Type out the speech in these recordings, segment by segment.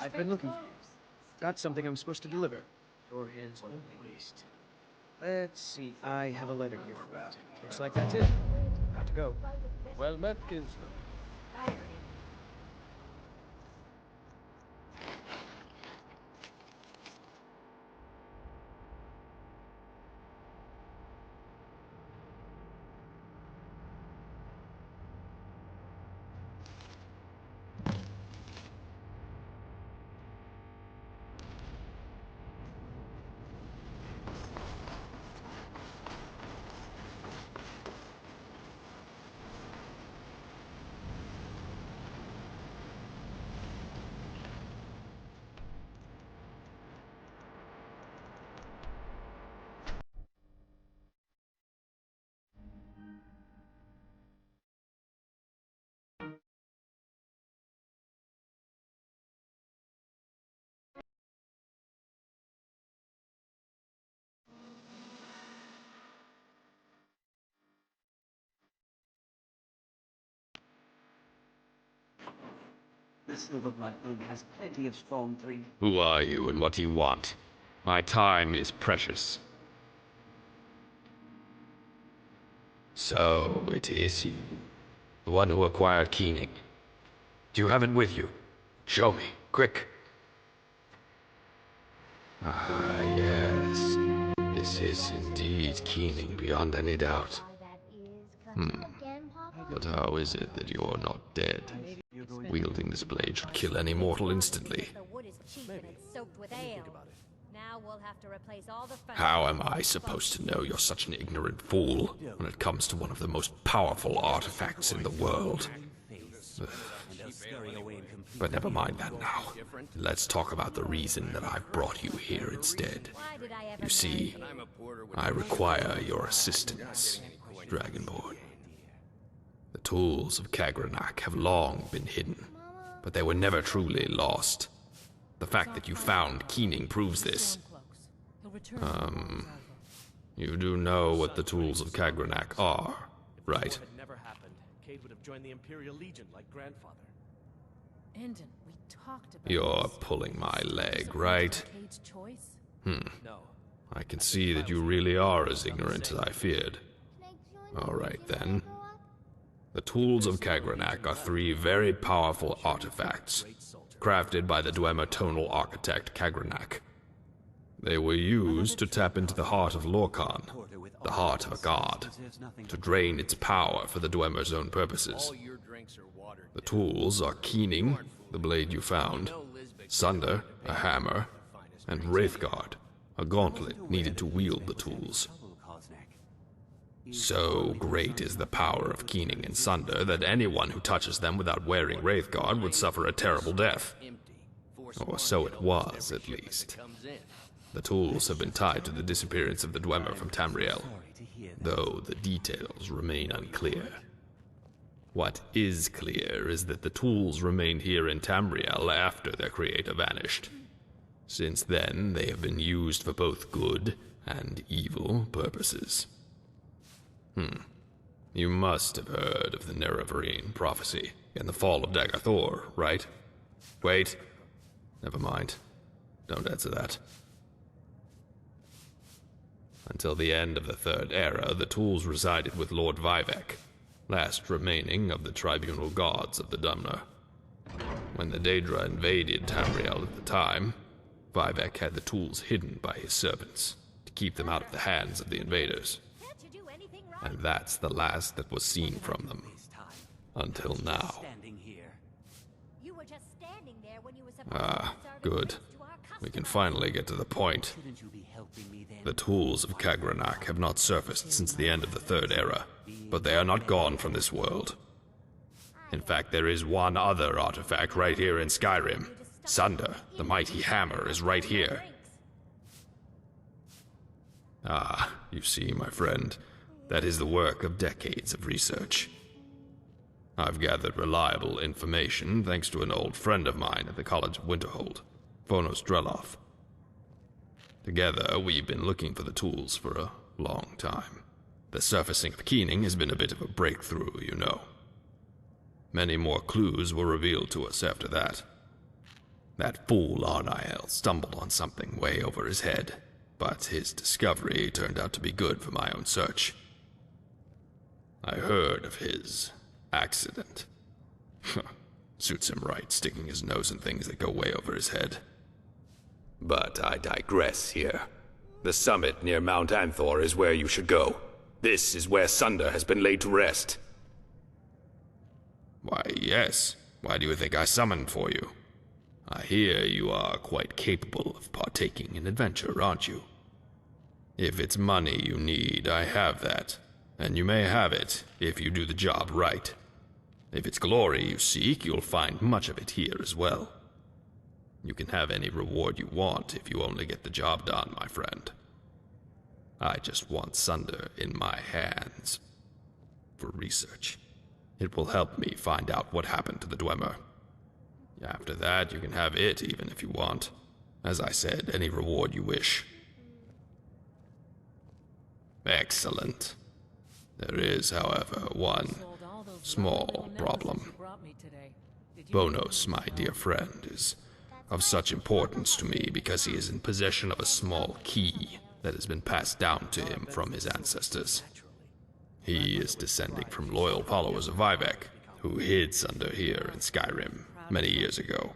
I've been looking. Got something I'm supposed to deliver. Your hands on the waist. Let's see. I have a letter here. Looks like that's it. Have to go. Well met, kinsman. The silver blood moon has plenty of strong drink. Who are you and what do you want? My time is precious. So, it is you. The one who acquired Keening. Do you have it with you? Show me, quick. Ah, yes. This is indeed Keening beyond any doubt. But how is it that you're not dead? Wielding this blade should kill any mortal instantly. How am I supposed to know you're such an ignorant fool when it comes to one of the most powerful artifacts in the world? But never mind that now. Let's talk about the reason that I've brought you here instead. You see, I require your assistance, Dragonborn. The tools of Kagrenac have long been hidden, but they were never truly lost. The fact that you found Keening proves this. You do know what the tools of Kagrenac are, right? You're pulling my leg, right? I can see that you really are as ignorant as I feared. All right, then. The tools of Kagrenac are three very powerful artifacts, crafted by the Dwemer tonal architect Kagrenac. They were used to tap into the Heart of Lorkhan, the heart of a god, to drain its power for the Dwemer's own purposes. The tools are Keening, the blade you found, Sunder, a hammer, and Wraithguard, a gauntlet needed to wield the tools. So great is the power of Keening and Sunder that anyone who touches them without wearing Wraithguard would suffer a terrible death. Or so it was, at least. The tools have been tied to the disappearance of the Dwemer from Tamriel, though the details remain unclear. What is clear is that the tools remained here in Tamriel after their creator vanished. Since then, they have been used for both good and evil purposes. You must have heard of the Nerevarine prophecy and the fall of Dagger-Thor, right? Wait. Never mind. Don't answer that. Until the end of the Third Era, the tools resided with Lord Vivek, last remaining of the tribunal gods of the Dwemer. When the Daedra invaded Tamriel at the time, Vivek had the tools hidden by his servants to keep them out of the hands of the invaders. And that's the last that was seen from them. Until now. Ah, good. We can finally get to the point. The tools of Kagrenac have not surfaced since the end of the Third Era, but they are not gone from this world. In fact, there is one other artifact right here in Skyrim. Sunder, the mighty hammer, is right here. Ah, you see, my friend, that is the work of decades of research. I've gathered reliable information thanks to an old friend of mine at the College of Winterhold, Phonos Dreloff. Together, we've been looking for the tools for a long time. The surfacing of Keening has been a bit of a breakthrough, you know. Many more clues were revealed to us after that. That fool Arniel stumbled on something way over his head, but his discovery turned out to be good for my own search. I heard of his accident. Suits him right, sticking his nose in things that go way over his head. But I digress here. The summit near Mount Anthor is where you should go. This is where Sunder has been laid to rest. Why, yes. Why do you think I summoned for you? I hear you are quite capable of partaking in adventure, aren't you? If it's money you need, I have that. And you may have it if you do the job right. If it's glory you seek, you'll find much of it here as well. You can have any reward you want if you only get the job done, my friend. I just want Sunder in my hands. For research. It will help me find out what happened to the Dwemer. After that, you can have it even if you want. As I said, any reward you wish. Excellent. There is, however, one small problem. Bonos, my dear friend, is of such importance to me because he is in possession of a small key that has been passed down to him from his ancestors. He is descending from loyal followers of Vivek, who hid Sunder here in Skyrim many years ago.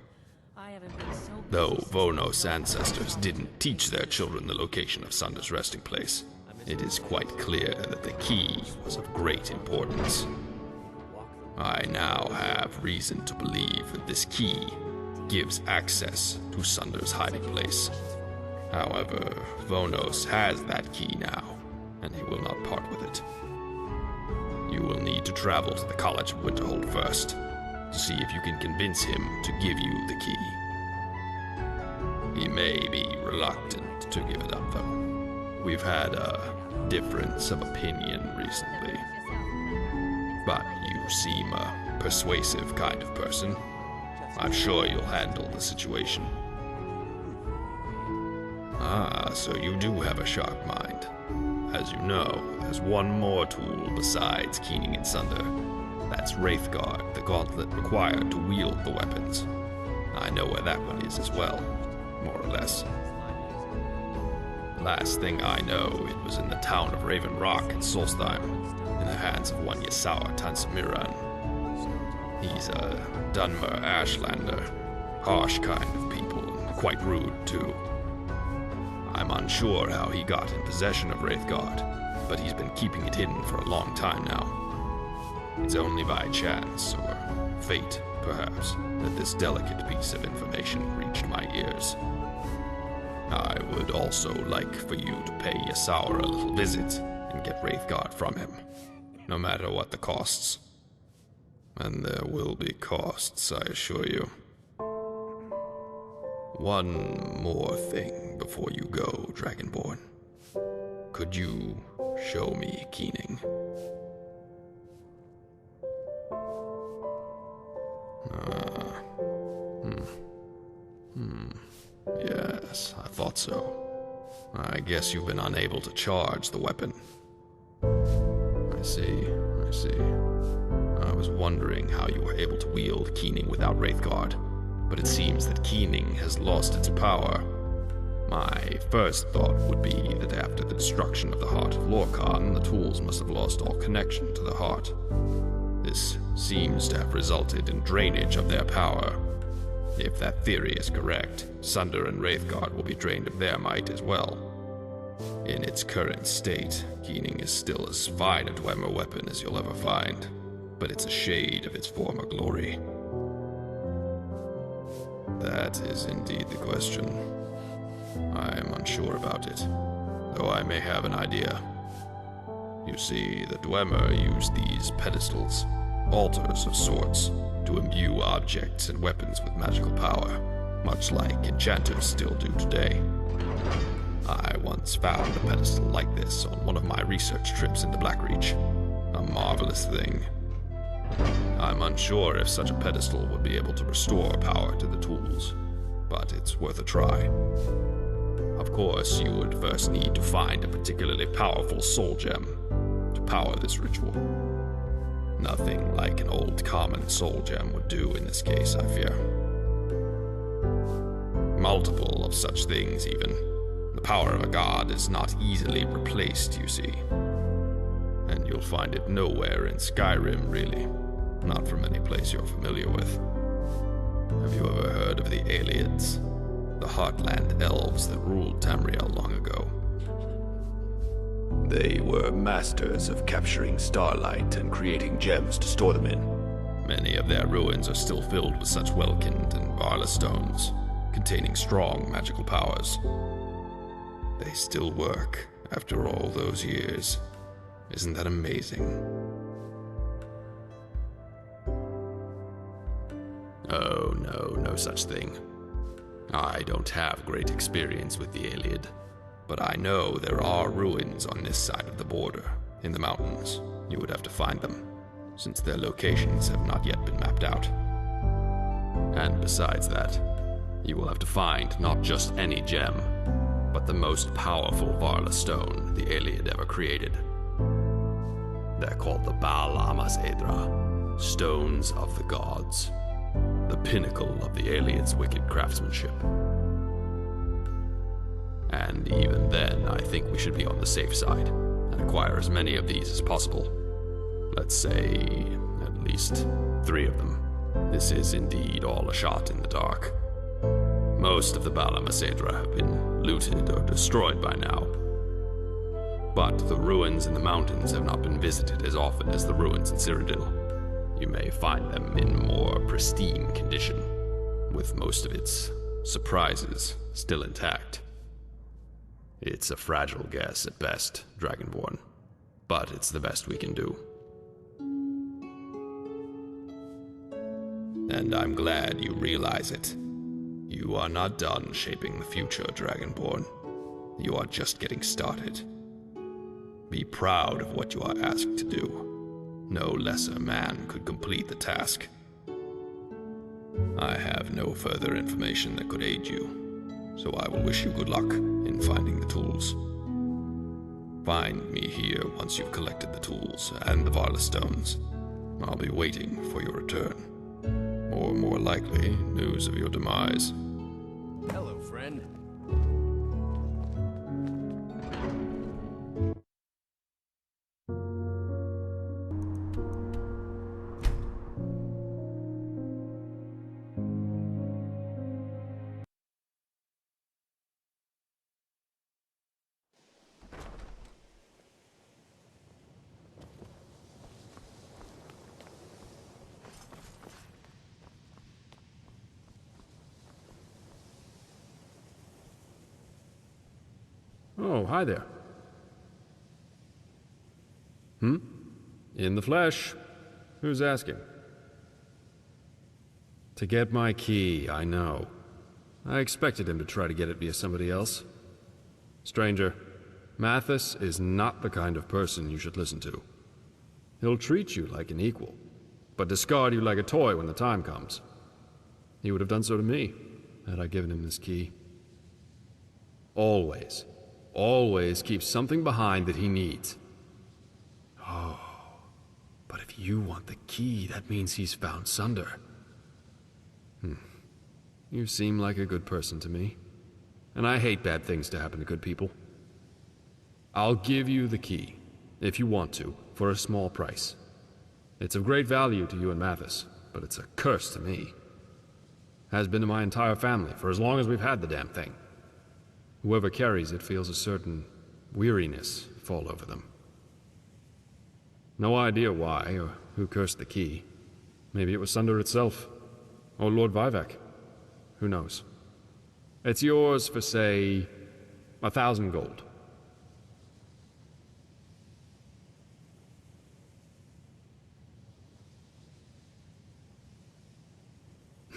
Though Vonos' ancestors didn't teach their children the location of Sunder's resting place, it is quite clear that the key was of great importance. I now have reason to believe that this key gives access to Sunder's hiding place. However, Vonos has that key now, and he will not part with it. You will need to travel to the College of Winterhold first, to see if you can convince him to give you the key. He may be reluctant to give it up, though. We've had a difference of opinion recently. But you seem a persuasive kind of person. I'm sure you'll handle the situation. Ah, so you do have a sharp mind. As you know, there's one more tool besides keening and Sunder. That's Wraithguard, the gauntlet required to wield the weapons. I know where that one is as well, more or less. Last thing I know, it was in the town of Raven Rock in Solstheim, in the hands of one Yassawa Tansamiran. He's a Dwemer Ashlander, harsh kind of people, and quite rude too. I'm unsure how he got in possession of Wraithguard, but he's been keeping it hidden for a long time now. It's only by chance, or fate, perhaps, that this delicate piece of information reached my ears. I would also like for you to pay Yassawa a little visit and get Wraithguard from him, no matter what the costs. And there will be costs, I assure you. One more thing before you go, Dragonborn. Could you show me Keening? Yes, I thought so. I guess you've been unable to charge the weapon. I see. I was wondering how you were able to wield Keening without Wraithguard, but it seems that Keening has lost its power. My first thought would be that after the destruction of the Heart of Lorkhan, the tools must have lost all connection to the heart. This seems to have resulted in drainage of their power. If that theory is correct, Sunder and Wraithguard will be drained of their might as well. In its current state, Keening is still as fine a Dwemer weapon as you'll ever find, but it's a shade of its former glory. That is indeed the question. I am unsure about it, though I may have an idea. You see, the Dwemer use these pedestals, altars of sorts, to imbue objects and weapons with magical power, much like enchanters still do today. I once found a pedestal like this on one of my research trips into Blackreach. A marvelous thing. I'm unsure if such a pedestal would be able to restore power to the tools, but it's worth a try. Of course, you would first need to find a particularly powerful soul gem to power this ritual. Nothing like an old common soul gem would do in this case, I fear. multiple of such things even. The power of a god is not easily replaced, you see. And you'll find it nowhere in Skyrim, really. Not from any place you're familiar with. Have you ever heard of the Aliens? The Heartland elves that ruled Tamriel long ago. They were masters of capturing starlight and creating gems to store them in. Many of their ruins are still filled with such Welkind and Varla stones, containing strong magical powers. They still work after all those years. Isn't that amazing? Oh no, no such thing. I don't have great experience with the Iliad, but I know there are ruins on this side of the border, in the mountains. You would have to find them, since their locations have not yet been mapped out. And besides that, you will have to find not just any gem, but the most powerful Varla stone the Iliad ever created. They're called the Baal Amas Edra, Stones of the Gods, the pinnacle of the Iliad's wicked craftsmanship. And even then, I think we should be on the safe side and acquire as many of these as possible. Let's say at least 3 of them. This is indeed all a shot in the dark. Most of the Baal Amas Edra have been looted or destroyed by now. But the ruins in the mountains have not been visited as often as the ruins in Cyrodiil. You may find them in more pristine condition, with most of its surprises still intact. It's a fragile guess at best, Dragonborn, but it's the best we can do. And I'm glad you realize it. You are not done shaping the future, Dragonborn. You are just getting started. Be proud of what you are asked to do. No lesser man could complete the task. I have no further information that could aid you, so I will wish you good luck in finding the tools. Find me here once you've collected the tools and the Varla stones. I'll be waiting for your return. Or more likely, news of your demise. Hello, friend. Oh, hi there. In the flesh. Who's asking? To get my key, I know. I expected him to try to get it via somebody else. Stranger, Mathis is not the kind of person you should listen to. He'll treat you like an equal, but discard you like a toy when the time comes. He would have done so to me, had I given him this key. Always keep something behind that he needs. Oh, but if you want the key, that means he's found Sunder. You seem like a good person to me, and I hate bad things to happen to good people. I'll give you the key, if you want to, for a small price. It's of great value to you and Mathis, but it's a curse to me. Has been to my entire family for as long as we've had the damn thing. Whoever carries it feels a certain weariness fall over them. No idea why, or who cursed the key. Maybe it was Sunder itself, or Lord Vivek. Who knows? It's yours for, say, 1,000 gold.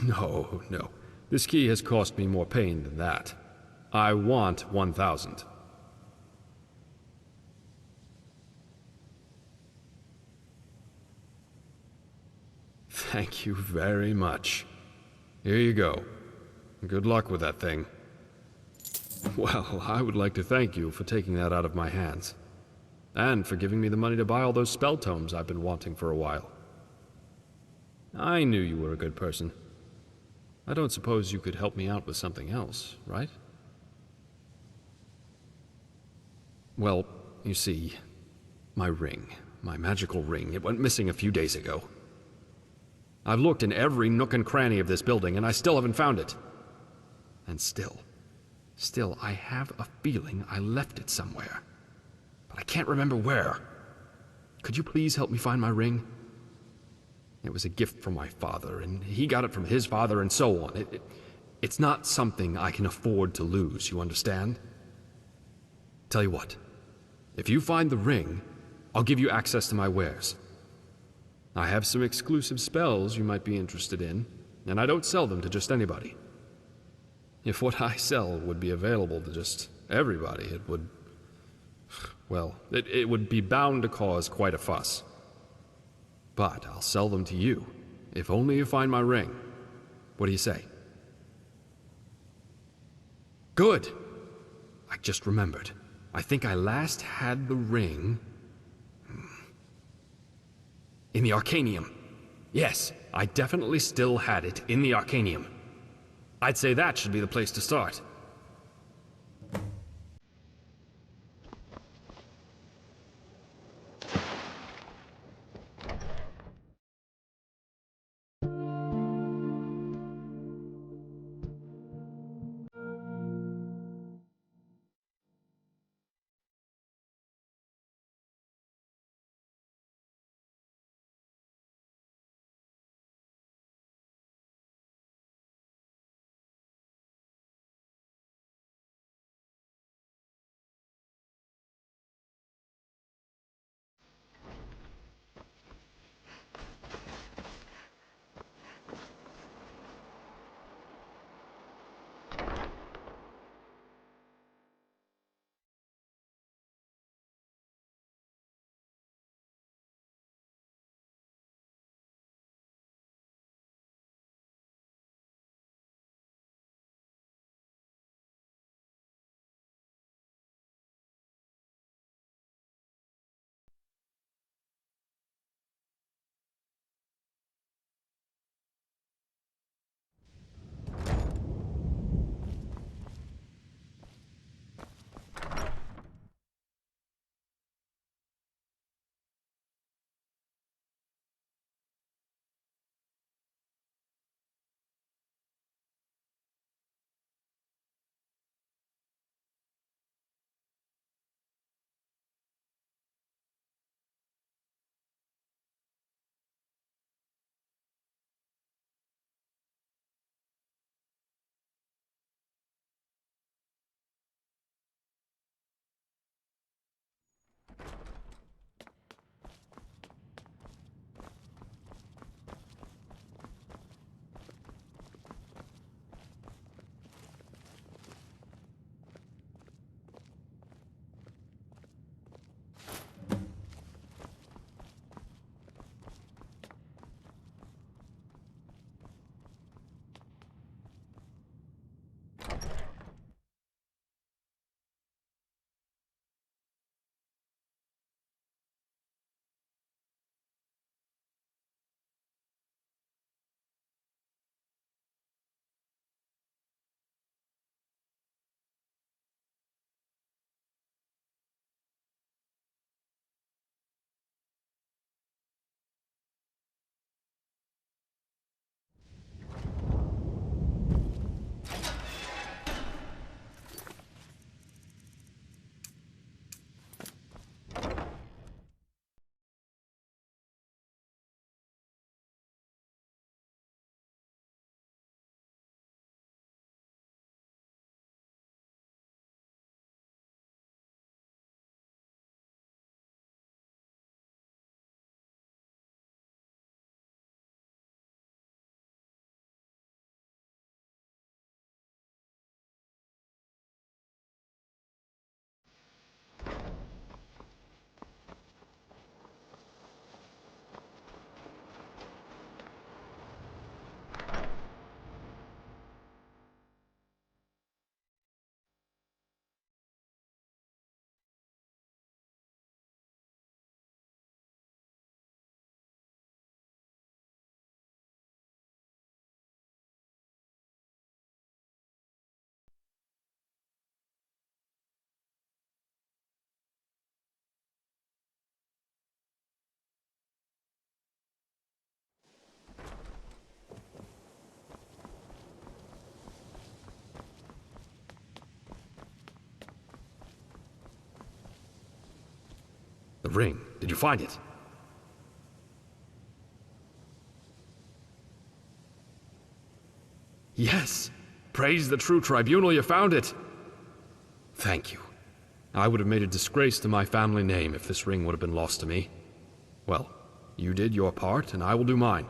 No. This key has cost me more pain than that. I want 1,000. Thank you very much. Here you go. Good luck with that thing. Well, I would like to thank you for taking that out of my hands. And for giving me the money to buy all those spell tomes I've been wanting for a while. I knew you were a good person. I don't suppose you could help me out with something else, right? Well, you see, my ring, my magical ring, it went missing a few days ago. I've looked in every nook and cranny of this building, and I still haven't found it. And still, I have a feeling I left it somewhere. But I can't remember where. Could you please help me find my ring? It was a gift from my father, and he got it from his father, and so on. It's not something I can afford to lose, you understand? Tell you what, if you find the ring, I'll give you access to my wares. I have some exclusive spells you might be interested in, and I don't sell them to just anybody. If what I sell would be available to just everybody, it would... well, it would be bound to cause quite a fuss. But I'll sell them to you, if only you find my ring. What do you say? Good! I just remembered. I think I last had the ring... in the Arcanium. Yes, I definitely still had it in the Arcanium. I'd say that should be the place to start. The ring. Did you find it? Yes! Praise the true tribunal, you found it! Thank you. I would have made a disgrace to my family name if this ring would have been lost to me. Well, you did your part, and I will do mine.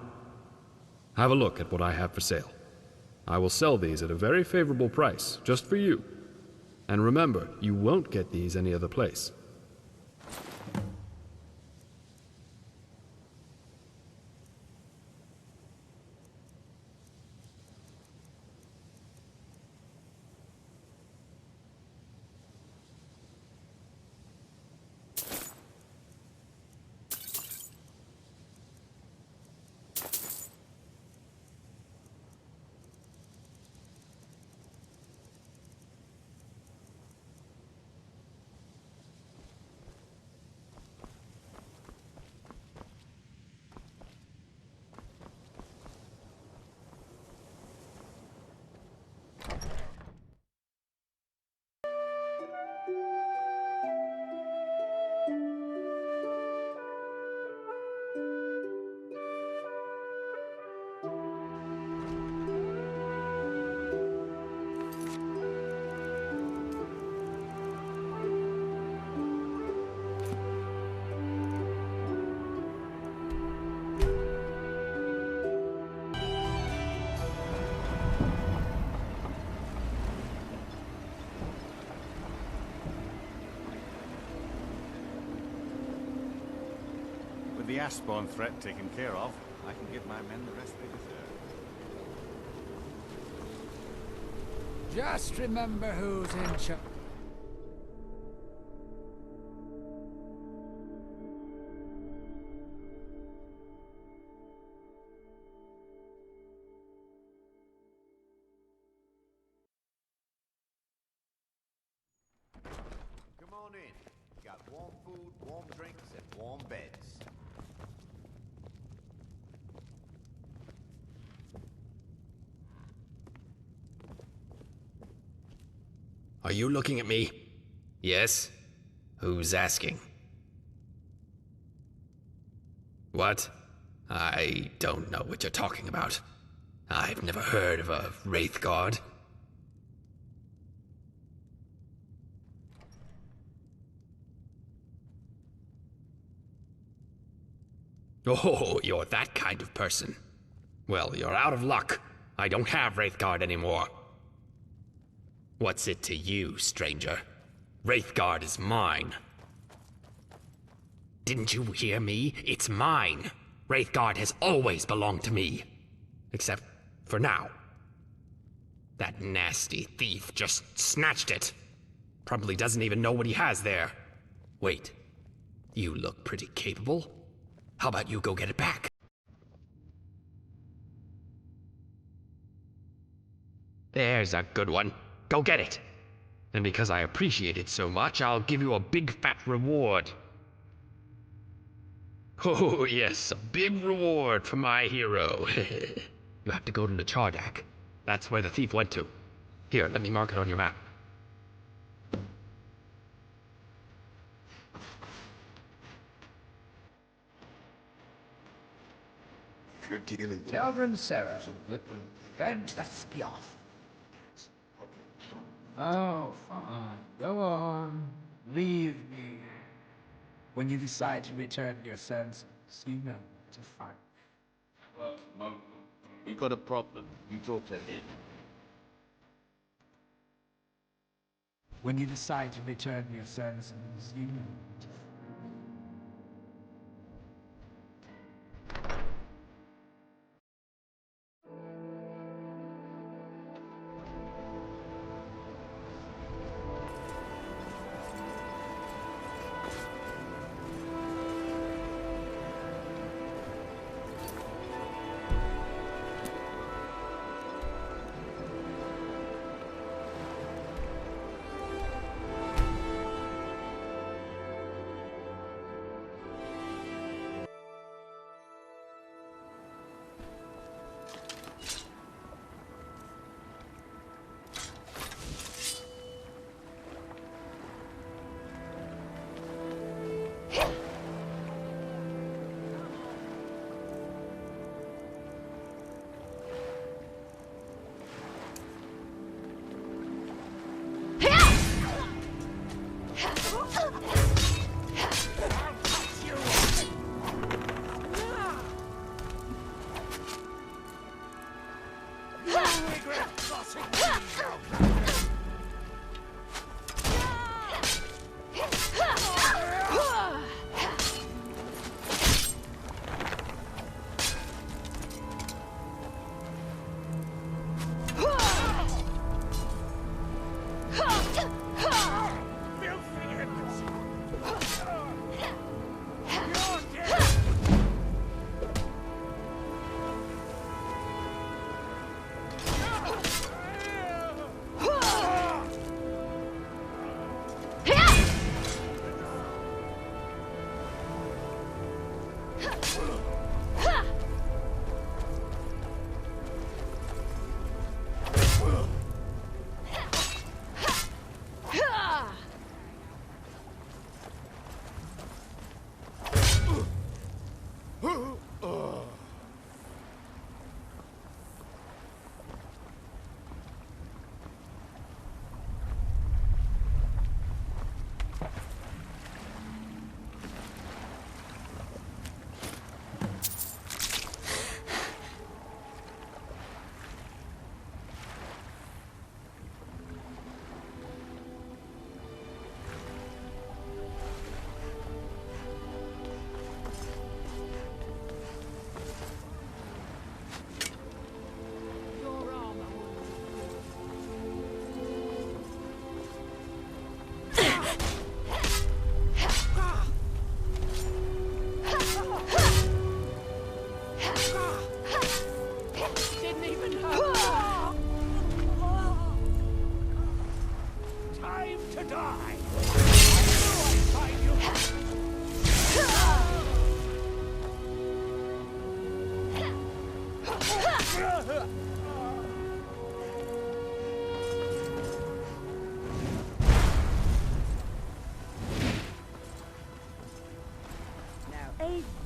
Have a look at what I have for sale. I will sell these at a very favorable price, just for you. And remember, you won't get these any other place. With the Ashbourne threat taken care of, I can give my men the rest they deserve. Just remember who's in charge. Come on in. Got warm food, warm drinks, and warm beds. Are you looking at me? Yes? Who's asking? What? I don't know what you're talking about. I've never heard of a Wraithguard. Oh, you're that kind of person. Well, you're out of luck. I don't have Wraithguard anymore. What's it to you, stranger? Wraithguard is mine. Didn't you hear me? It's mine. Wraithguard has always belonged to me. Except for now. That nasty thief just snatched it. Probably doesn't even know what he has there. Wait, you look pretty capable. How about you go get it back? There's a good one. Go get it. And because I appreciate it so much, I'll give you a big fat reward. Oh, yes, a big reward for my hero. You have to go to the Chardak. That's where the thief went to. Here, let me mark it on your map. You're dealing. Children Sarah, bend the spioff. Oh, fine. Go on. Leave me. When you decide to return your senses, you know to fight. Well, Mum, we got a problem. You talk to him. When you decide to return your senses, you know to fight.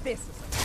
This is